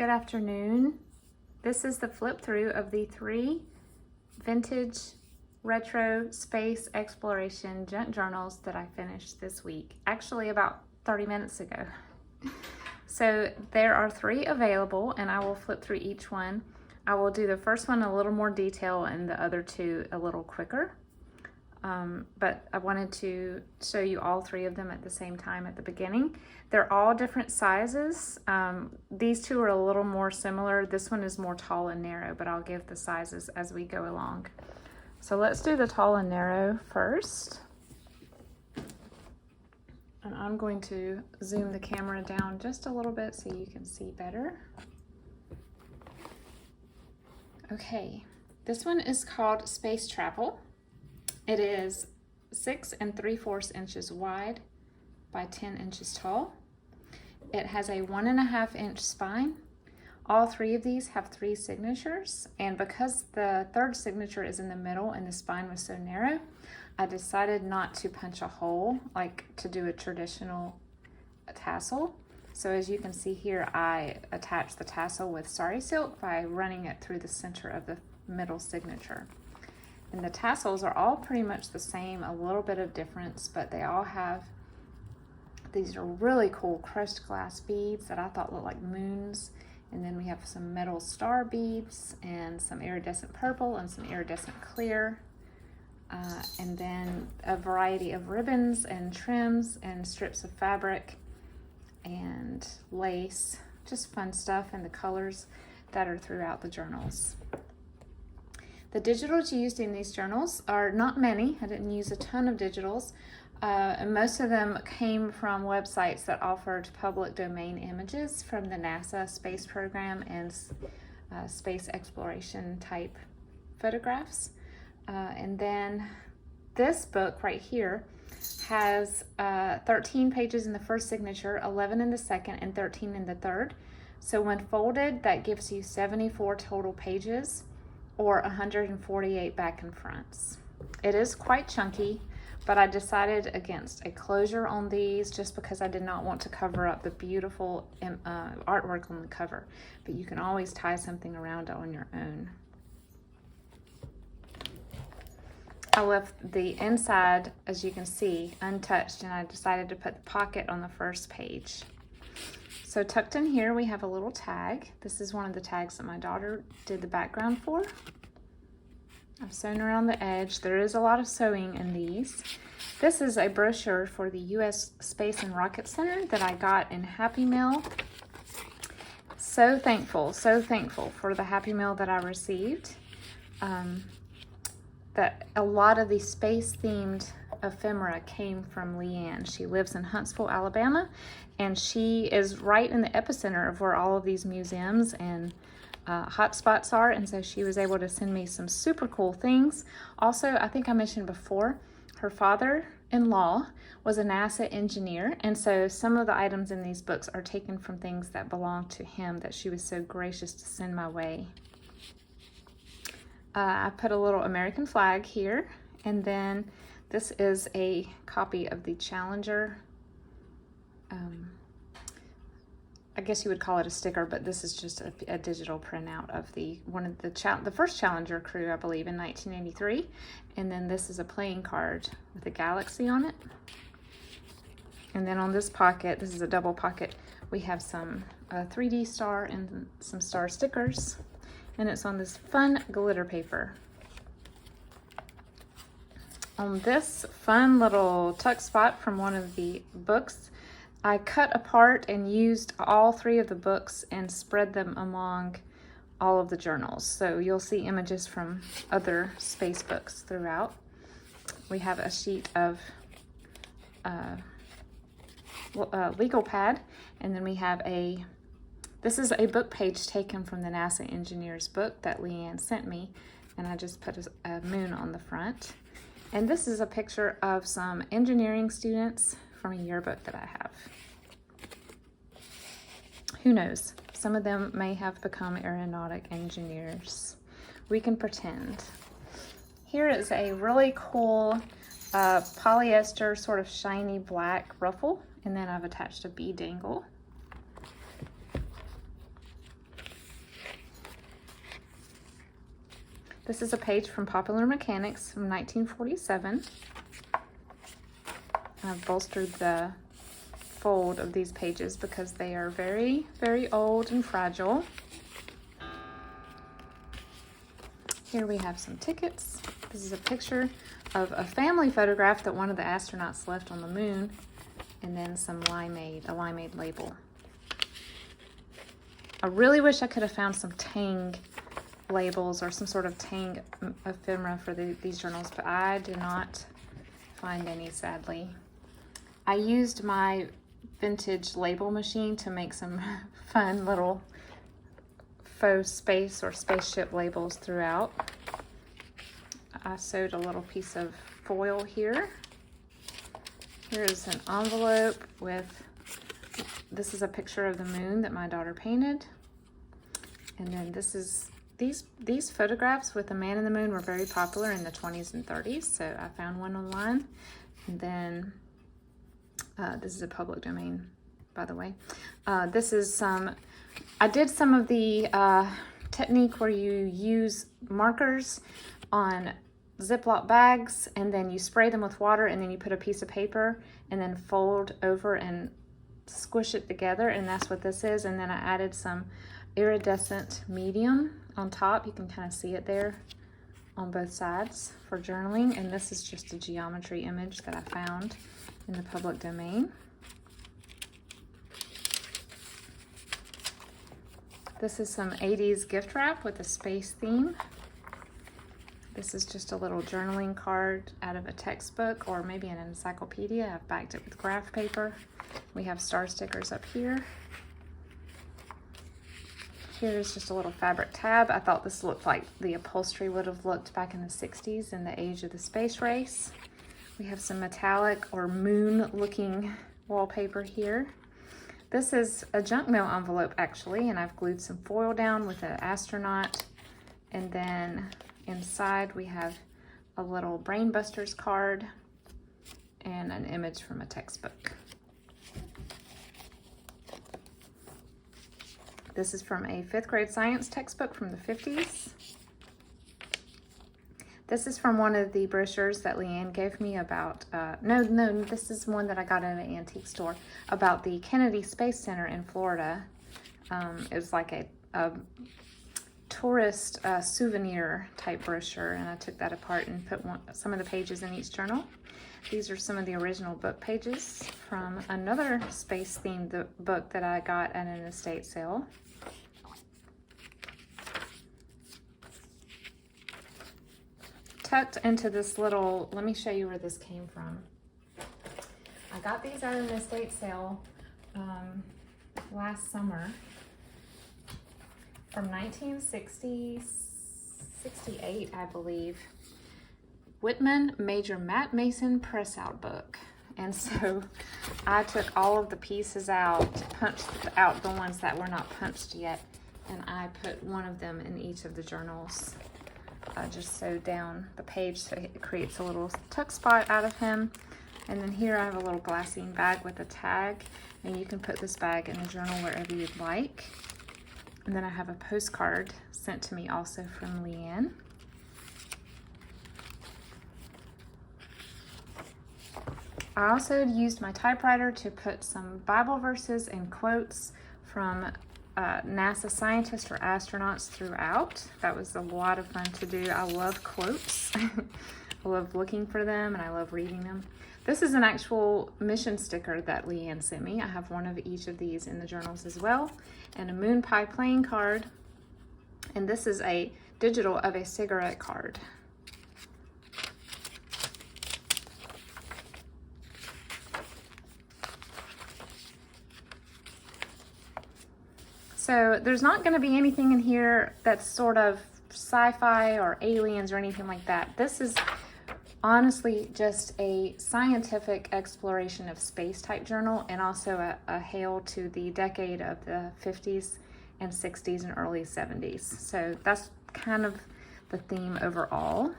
Good afternoon. This is the flip through of the 3 vintage retro space exploration junk journals that I finished this week, actually about 30 minutes ago. So there are 3 available and I will flip through each one. I will do the first one a little more detail and the other 2 a little quicker. But I wanted to show you all 3 of them at the same time at the beginning. They're all different sizes. These 2 are a little more similar. This one is more tall and narrow, but I'll give the sizes as we go along. So let's do the tall and narrow first. And I'm going to zoom the camera down just a little bit so you can see better. Okay, this one is called Space Travel. It is 6 3/4 inches wide by 10 inches tall. It has a 1.5 inch spine. All 3 of these have 3 signatures, and because the 3rd signature is in the middle and the spine was so narrow, I decided not to punch a hole like to do a traditional tassel. So as you can see here, I attached the tassel with sari silk by running it through the center of the middle signature. And the tassels are all pretty much the same, a little bit of difference, but they all have, these are really cool crushed glass beads that I thought looked like moons. And then we have some metal star beads and some iridescent purple and some iridescent clear. And then a variety of ribbons and trims and strips of fabric and lace, just fun stuff, and the colors that are throughout the journals. The digitals used in these journals are not many. I didn't use a ton of digitals. And most of them came from websites that offered public domain images from the NASA space program and space exploration type photographs. And then this book right here has 13 pages in the first signature, 11 in the second, and 13 in the third. So when folded, that gives you 74 total pages, or 148 back and fronts. It is quite chunky, but I decided against a closure on these just because I did not want to cover up the beautiful artwork on the cover. But you can always tie something around it on your own. I left the inside, as you can see, untouched, and I decided to put the pocket on the first page. So tucked in here, we have a little tag. This is one of the tags that my daughter did the background for. I've sewn around the edge. There is a lot of sewing in these. This is a brochure for the U.S. Space and Rocket Center that I got in Happy Mail. So thankful for the Happy Mail that I received. That a lot of the space-themed ephemera came from Leanne. She lives in Huntsville, Alabama, and she is right in the epicenter of where all of these museums and hotspots are, and so she was able to send me some super cool things. Also, I think I mentioned before, her father-in-law was a NASA engineer, and so some of the items in these books are taken from things that belong to him that she was so gracious to send my way. I put a little American flag here, and then this is a copy of the Challenger. I guess you would call it a sticker, but this is just a digital printout of the first Challenger crew, I believe, in 1983. And then this is a playing card with a galaxy on it. And then on this pocket, this is a double pocket, we have some 3D star and some star stickers. And it's on this fun glitter paper. On this fun little tuck spot from one of the books, I cut apart and used all 3 of the books and spread them among all of the journals. So you'll see images from other space books throughout. We have a sheet of legal pad, and then we have this is a book page taken from the NASA engineer's book that Leanne sent me, and I just put a moon on the front. And this is a picture of some engineering students from a yearbook that I have. Who knows? Some of them may have become aeronautic engineers. We can pretend. Here is a really cool polyester sort of shiny black ruffle, and then I've attached a bead dangle. This is a page from Popular Mechanics from 1947. I've bolstered the fold of these pages because they are very, very old and fragile. Here we have some tickets. This is a picture of a family photograph that one of the astronauts left on the moon, and then some a limeade label. I really wish I could have found some Tang labels or some sort of Tang ephemera for these journals, but I did not find any, sadly. I used my vintage label machine to make some fun little faux space or spaceship labels throughout. I sewed a little piece of foil here. Here is an envelope with, this is a picture of the moon that my daughter painted. And then this is, these photographs with the man in the moon were very popular in the 20s and 30s, so I found one online. And then this is a public domain, by the way. This is some, I did some of the technique where you use markers on Ziploc bags and then you spray them with water and then you put a piece of paper and then fold over and squish it together, and that's what this is. And then I added some iridescent medium on top. You can kind of see it there on both sides for journaling. And this is just a geometry image that I found in the public domain. This is some 80s gift wrap with a space theme. This is just a little journaling card out of a textbook or maybe an encyclopedia. I've backed it with graph paper. We have star stickers up here. Here's just a little fabric tab. I thought this looked like the upholstery would have looked back in the 60s in the age of the space race. We have some metallic or moon looking wallpaper here. This is a junk mail envelope actually, and I've glued some foil down with an astronaut. And then inside we have a little Brain Busters card and an image from a textbook. This is from a 5th grade science textbook from the 50s. This is from one of the brochures that Leanne gave me about, this is one that I got in an antique store about the Kennedy Space Center in Florida. It was like a tourist souvenir type brochure, and I took that apart and put some of the pages in each journal. These are some of the original book pages from another space themed book that I got at an estate sale. Tucked into this little, let me show you where this came from. I got these at an estate sale last summer from 1968, I believe. Whitman Major Matt Mason press out book. And so I took all of the pieces out, punched out the ones that were not punched yet, and I put one of them in each of the journals. I just sewed down the page so it creates a little tuck spot out of him. And then here I have a little glassine bag with a tag, and you can put this bag in the journal wherever you'd like. And then I have a postcard sent to me also from Leanne. I also used my typewriter to put some Bible verses and quotes from NASA scientists or astronauts throughout. That was a lot of fun to do. I love quotes. I love looking for them and I love reading them. This is an actual mission sticker that Leanne sent me. I have one of each of these in the journals as well, and a moon pie playing card. And this is a digital of a cigarette card. So there's not going to be anything in here that's sort of sci-fi or aliens or anything like that. This is honestly just a scientific exploration of space type journal, and also a hail to the decade of the 50s and 60s and early 70s. So that's kind of the theme overall.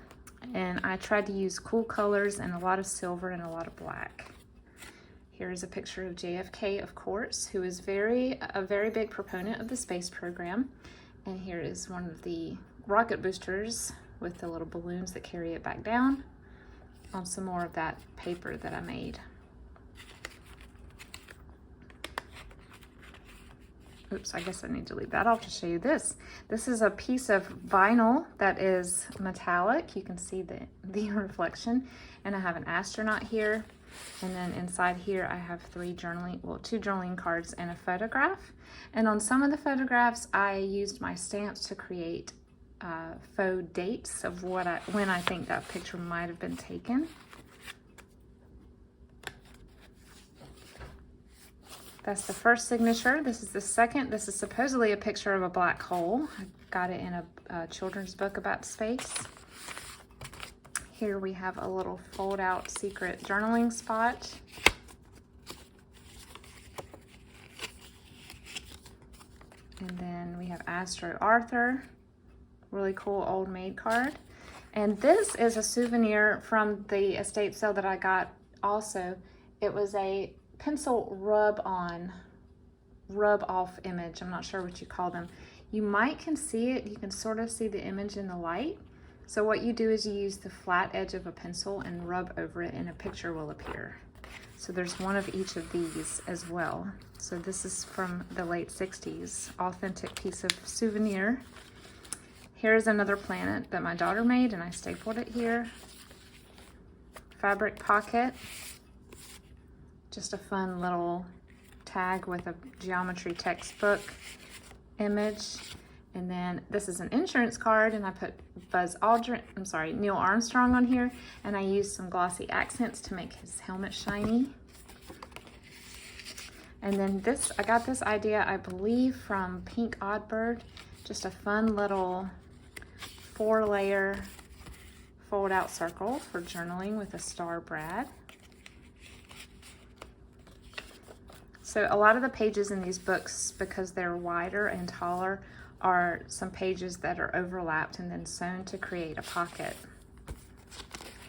And I tried to use cool colors and a lot of silver and a lot of black. Here's a picture of JFK, of course, who is a very big proponent of the space program. And here is one of the rocket boosters with the little balloons that carry it back down on some more of that paper that I made. Oops, I guess I need to leave that off to show you this. This is a piece of vinyl that is metallic. You can see the reflection. And I have an astronaut here. And then inside here I have two journaling cards and a photograph. And on some of the photographs I used my stamps to create faux dates of when I think that picture might have been taken. That's the first signature. This is the second. This is supposedly a picture of a black hole. I got it in a children's book about space. Here we have a little fold out secret journaling spot. And then we have Astro Arthur, really cool old maid card. And this is a souvenir from the estate sale that I got also. It was a pencil rub off image. I'm not sure what you call them. You can see it. You can sort of see the image in the light. So what you do is you use the flat edge of a pencil and rub over it and a picture will appear. So there's one of each of these as well. So this is from the late 60s, authentic piece of souvenir. Here's another planet that my daughter made and I stapled it here. Fabric pocket. Just a fun little tag with a geometry textbook image. And then this is an insurance card and I put Neil Armstrong on here and I used some glossy accents to make his helmet shiny. And then I got this idea, I believe, from Pink Oddbird. Just a fun little 4-layer fold out circle for journaling with a star brad. So a lot of the pages in these books, because they're wider and taller, are some pages that are overlapped and then sewn to create a pocket.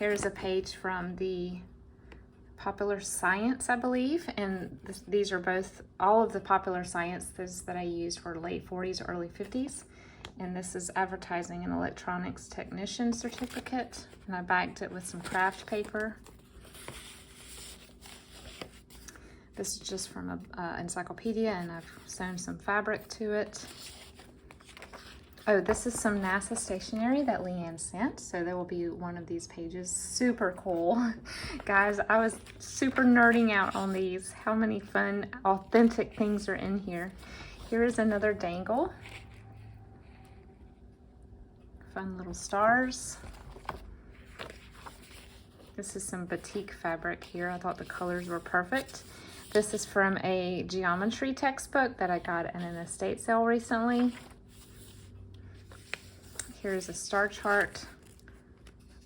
Here's a page from the Popular Science, I believe, and these are all of the Popular Sciences that I used were late 40s, early 50s. And this is Advertising and Electronics Technician Certificate, and I backed it with some craft paper. This is just from an encyclopedia and I've sewn some fabric to it. Oh, this is some NASA stationery that Leanne sent. So there will be one of these pages. Super cool. Guys, I was super nerding out on these. How many fun, authentic things are in here. Here is another dangle. Fun little stars. This is some batik fabric here. I thought the colors were perfect. This is from a geometry textbook that I got in an estate sale recently. Here's a star chart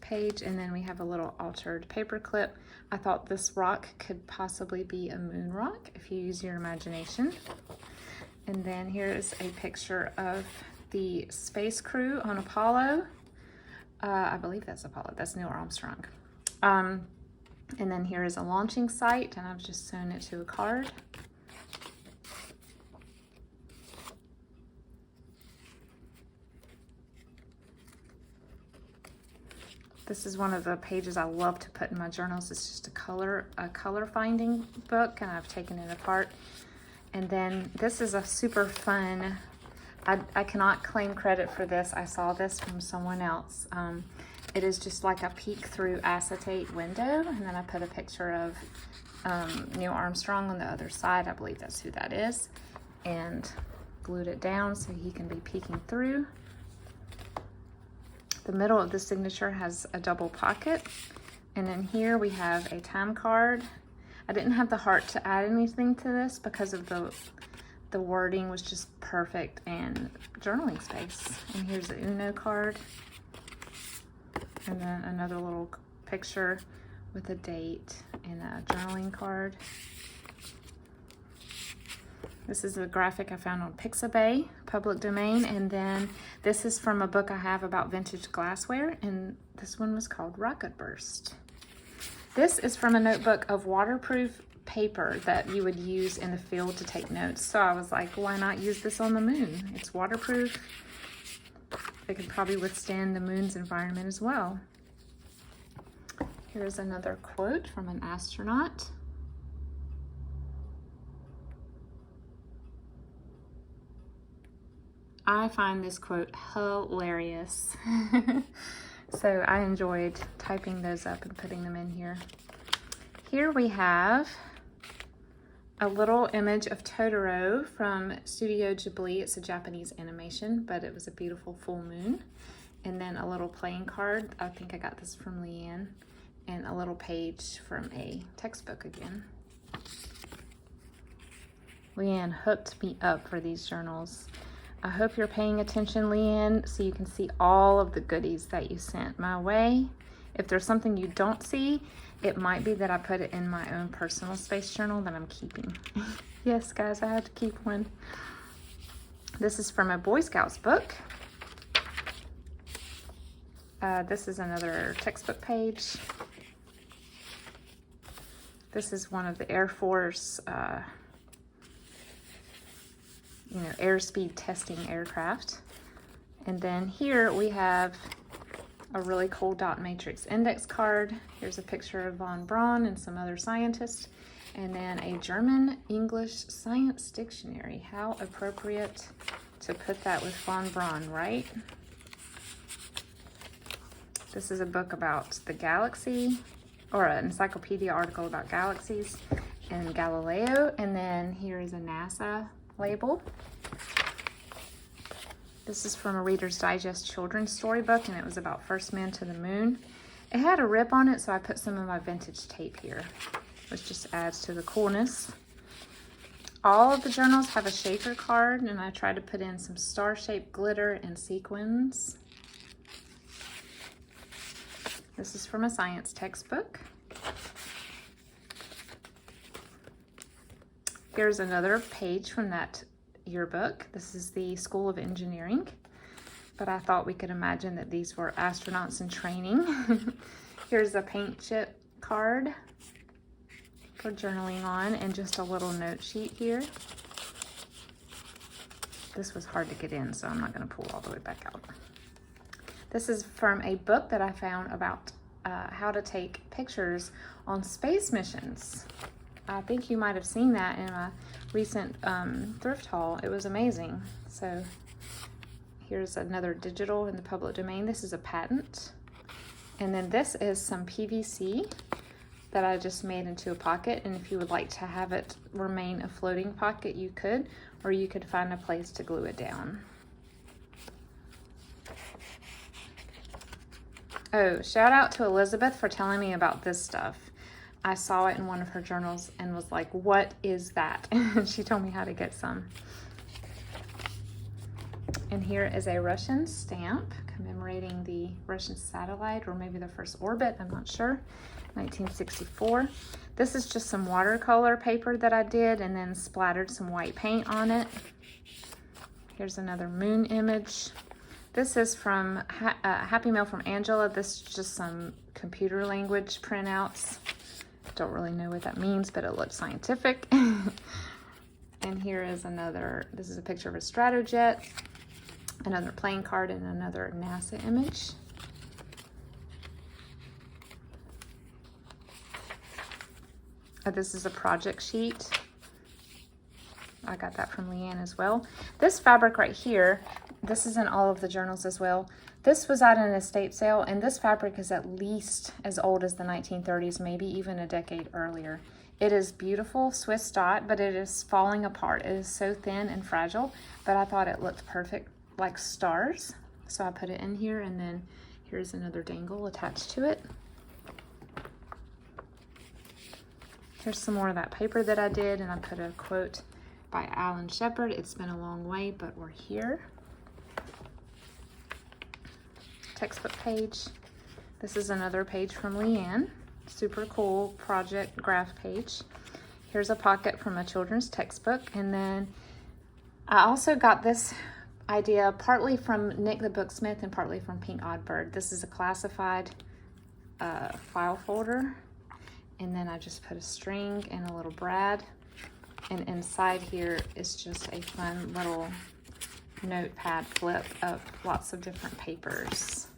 page, and then we have a little altered paper clip. I thought this rock could possibly be a moon rock if you use your imagination. And then here's a picture of the space crew on Apollo. I believe that's Apollo, that's Neil Armstrong. And then here is a launching site, and I've just sewn it to a card. This is one of the pages I love to put in my journals. It's just a color finding book, and I've taken it apart. And then this is a super fun, I cannot claim credit for this. I saw this from someone else. It is just like a peek through acetate window, and then I put a picture of Neil Armstrong on the other side. I believe that's who that is, and glued it down so he can be peeking through. The middle of the signature has a double pocket, and then here we have a time card. I didn't have the heart to add anything to this because of the wording was just perfect and journaling space. And here's the Uno card. And then another little picture with a date and a journaling card. This is a graphic I found on Pixabay, public domain. And then this is from a book I have about vintage glassware, and this one was called Rocket Burst. This is from a notebook of waterproof paper that you would use in the field to take notes. So I was like, why not use this on the moon? It's waterproof. It could probably withstand the moon's environment as well. Here's another quote from an astronaut. I find this quote hilarious. So I enjoyed typing those up and putting them in here. Here we have a little image of Totoro from Studio Ghibli. It's a Japanese animation, but it was a beautiful full moon. And then a little playing card. I think I got this from Leanne. And a little page from a textbook again. Leanne hooked me up for these journals. I hope you're paying attention, Leanne, so you can see all of the goodies that you sent my way. If there's something you don't see, it might be that I put it in my own personal space journal that I'm keeping. Yes, guys, I had to keep one. This is from a Boy Scouts book. This is another textbook page. This is one of the Air Force airspeed testing aircraft. And then here we have a really cool dot matrix index card. Here's a picture of von Braun and some other scientists. And then a German English science dictionary. How appropriate to put that with von Braun, right? This is a book about the galaxy, or an encyclopedia article about galaxies and Galileo. And then here is a NASA label. This is from a Reader's Digest children's storybook, and it was about first man to the moon. It had a rip on it, so I put some of my vintage tape here, which just adds to the coolness. All of the journals have a shaker card, and I tried to put in some star-shaped glitter and sequins. This is from a science textbook. Here's another page from that yearbook. This is the School of Engineering, but I thought we could imagine that these were astronauts in training. Here's a paint chip card for journaling on, and just a little note sheet here. This was hard to get in, so I'm not going to pull all the way back out. This is from a book that I found about how to take pictures on space missions. I think you might have seen that in a recent thrift haul. It was amazing. So here's another digital in the public domain. This is a patent. And then this is some PVC that I just made into a pocket. And if you would like to have it remain a floating pocket, you could, or you could find a place to glue it down. Oh, shout out to Elizabeth for telling me about this stuff. I saw it in one of her journals and was like, what is that? And she told me how to get some. And here is a Russian stamp commemorating the Russian satellite, or maybe the first orbit, I'm not sure, 1964. This is just some watercolor paper that I did and then splattered some white paint on it. Here's another moon image. This is from Happy Mail from Angela. This is just some computer language printouts. Don't really know what that means, but it looks scientific. And here is another, this is a picture of a Stratojet, another playing card, and another NASA image. This is a project sheet. I got that from Leanne as well. This fabric right here, this is in all of the journals as well. This was at an estate sale, and this fabric is at least as old as the 1930s, maybe even a decade earlier. It is beautiful Swiss dot, but it is falling apart. It is so thin and fragile, but I thought it looked perfect, like stars. So I put it in here, and then here's another dangle attached to it. Here's some more of that paper that I did, and I put a quote by Alan Shepard. It's been a long way, but we're here. Textbook page. This is another page from Leanne. Super cool project graph page. Here's a pocket from a children's textbook. And then I also got this idea partly from Nick the Booksmith and partly from Pink Oddbird. This is a classified file folder. And then I just put a string and a little brad. And inside here is just a fun little notepad flip of lots of different papers.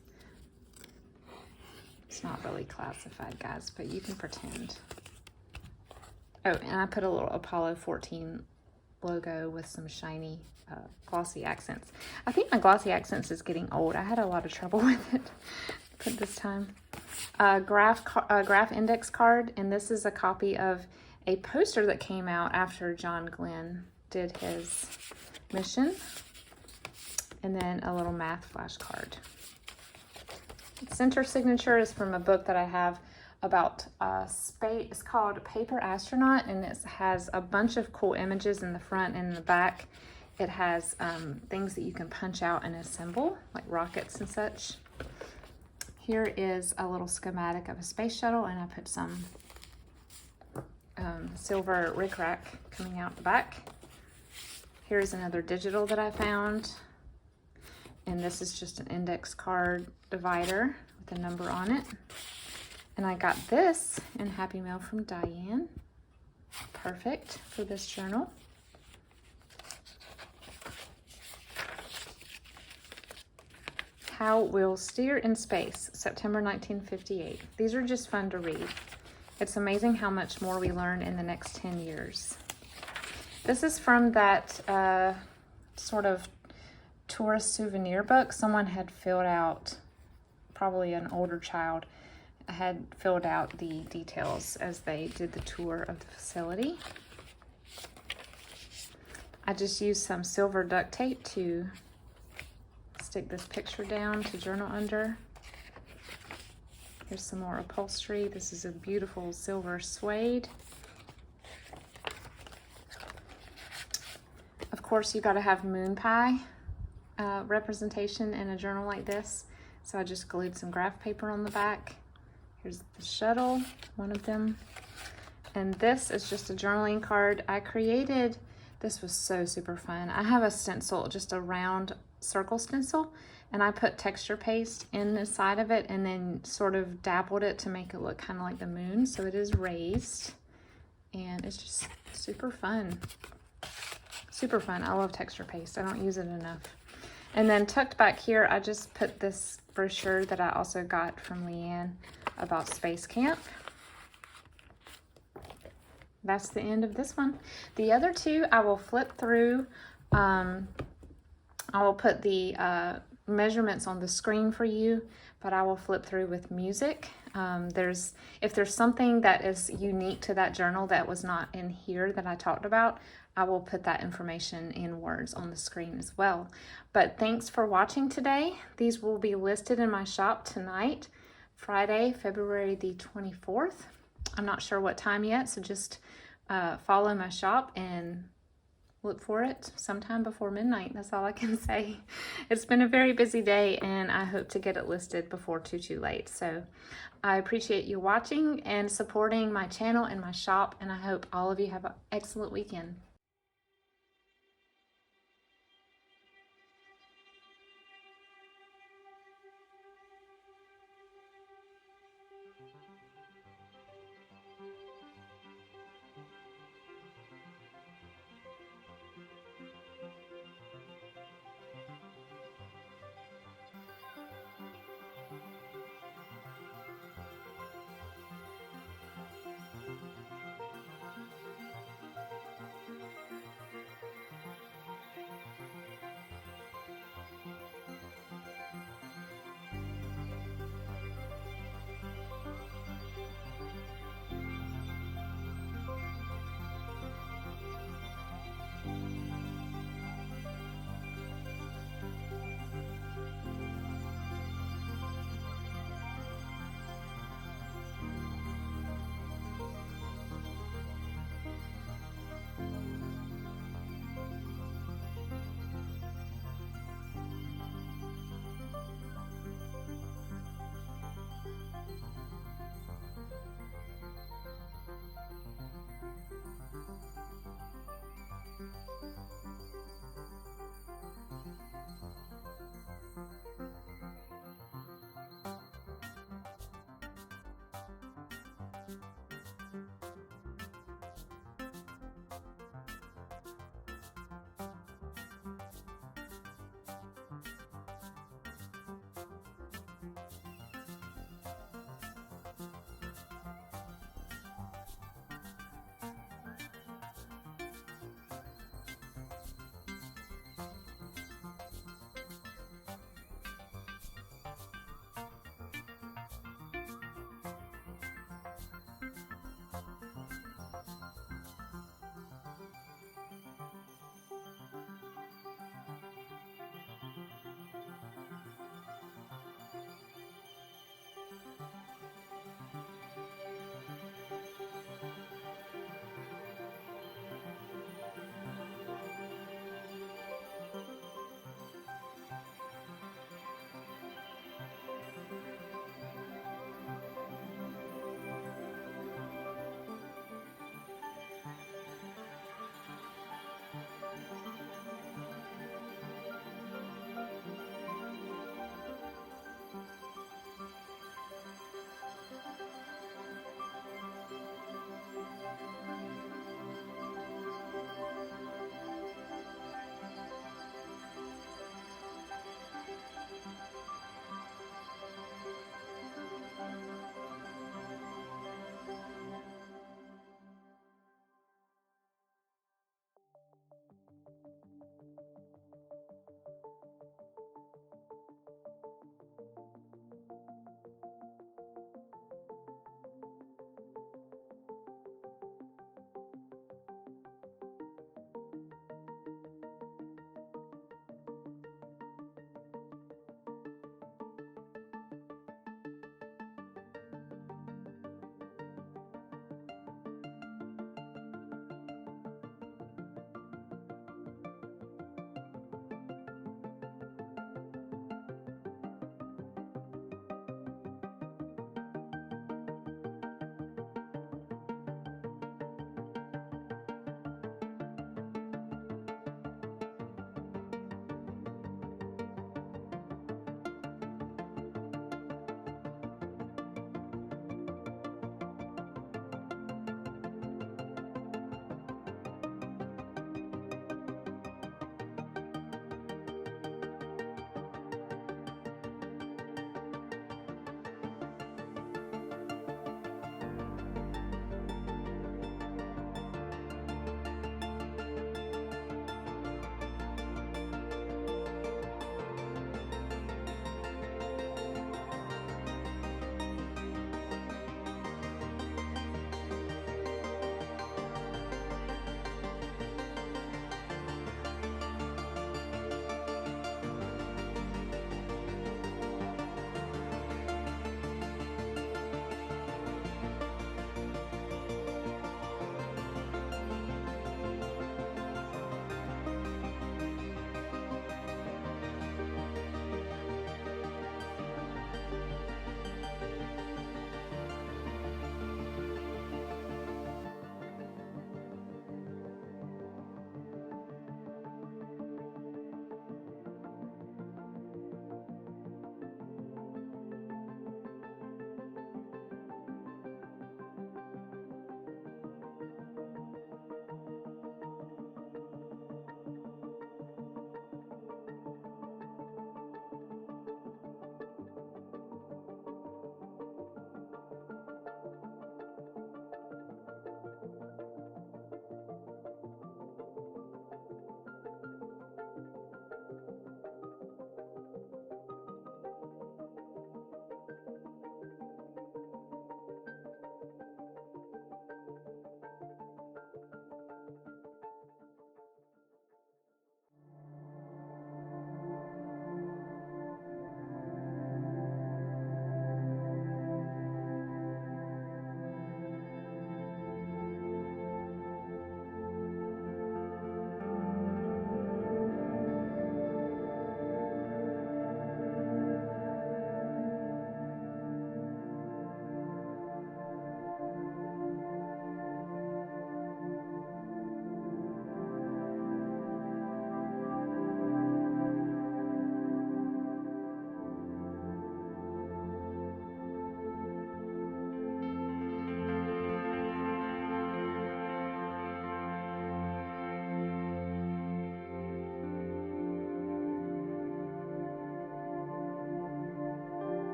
It's not really classified, guys, but you can pretend. Oh, and I put a little Apollo 14 logo with some shiny glossy accents. I think my glossy accents is getting old. I had a lot of trouble with it this time. Graph index card, and this is a copy of a poster that came out after John Glenn did his mission, and then a little math flashcard. Center signature is from a book that I have about space. It's called Paper Astronaut, and it has a bunch of cool images in the front and in the back. It has things that you can punch out and assemble, like rockets and such. Here is a little schematic of a space shuttle, and I put some silver rickrack coming out the back. Here's another digital that I found, and this is just an index card divider with a number on it. And I got this in Happy Mail from Diane. Perfect for this journal. How We'll Steer in Space, September 1958. These are just fun to read. It's amazing how much more we learn in the next 10 years. This is from that sort of tourist souvenir book. Someone had filled out, probably an older child, had filled out the details as they did the tour of the facility. I just used some silver duct tape to stick this picture down to journal under. Here's some more upholstery. This is a beautiful silver suede. Of course, you got to have moon pie representation in a journal like this. So I just glued some graph paper on the back. Here's the shuttle, one of them. And this is just a journaling card I created. This was so super fun. I have a stencil, just a round circle stencil, and I put texture paste in the side of it and then sort of dabbled it to make it look kind of like the moon. So it is raised, and it's just super fun. Super fun. I love texture paste. I don't use it enough. And then tucked back here, I just put this brochure that I also got from Leanne about Space Camp. That's the end of this one. The other two I will flip through. I will put the measurements on the screen for you, but I will flip through with music. If there's something that is unique to that journal that was not in here that I talked about, I will put that information in words on the screen as well. But thanks for watching today. These will be listed in my shop tonight, Friday, February the 24th. I'm not sure what time yet, so just follow my shop and look for it sometime before midnight. That's all I can say. It's been a very busy day, and I hope to get it listed before too late. So I appreciate you watching and supporting my channel and my shop, and I hope all of you have an excellent weekend.